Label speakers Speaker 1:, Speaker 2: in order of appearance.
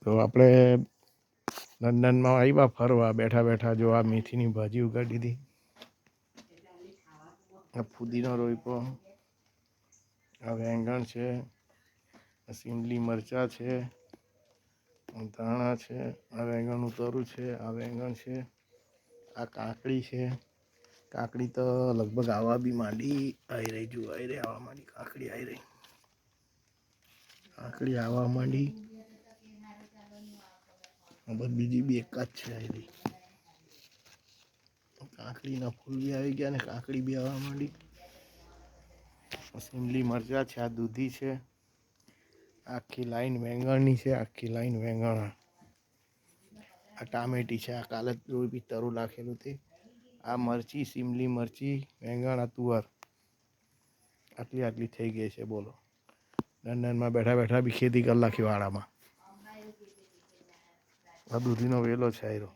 Speaker 1: તો આપણે લંડનમાં આવ્યા ફરવા, બેઠા બેઠા જો આ મેથીની ભાજી ઉગાડી દીધી, આ ફુદીનો રોપ્યો, આ વેંગણ છે, આ સિમલી મરચાં છે, ધાણા છે, આ વેંગણનું તરું છે, આ વેંગણ છે, આ કાકડી છે. કાકડી તો લગભગ આવવા બી માંડી, આવી રહી જુઓ, આવી રહી આવવા માંડી, કાકડી આવી રહી, કાકડી આવવા માંડી. બસ બીજી બી એકાદ છે આવી રહી. કાકડીના ફૂલ બી આવી ગયા ને કાકડી બી આવવા માંડી. સિમલી મરચાં છે, આ દૂધી છે, આખી લાઈન વેંગણની છે, આખી લાઈન વેંગણ. આ ટામેટી છે, આ કાલે બી તરું નાખેલું તે, આ મરચી, સિમલી મરચી, વેંગણ, આ તુવર, આટલી આટલી થઈ ગઈ છે. બોલો, લંડનમાં બેઠા બેઠા બી ખેતી કરી નાખી વાડામાં. આ દૂધીનો વેલો છે આયરો.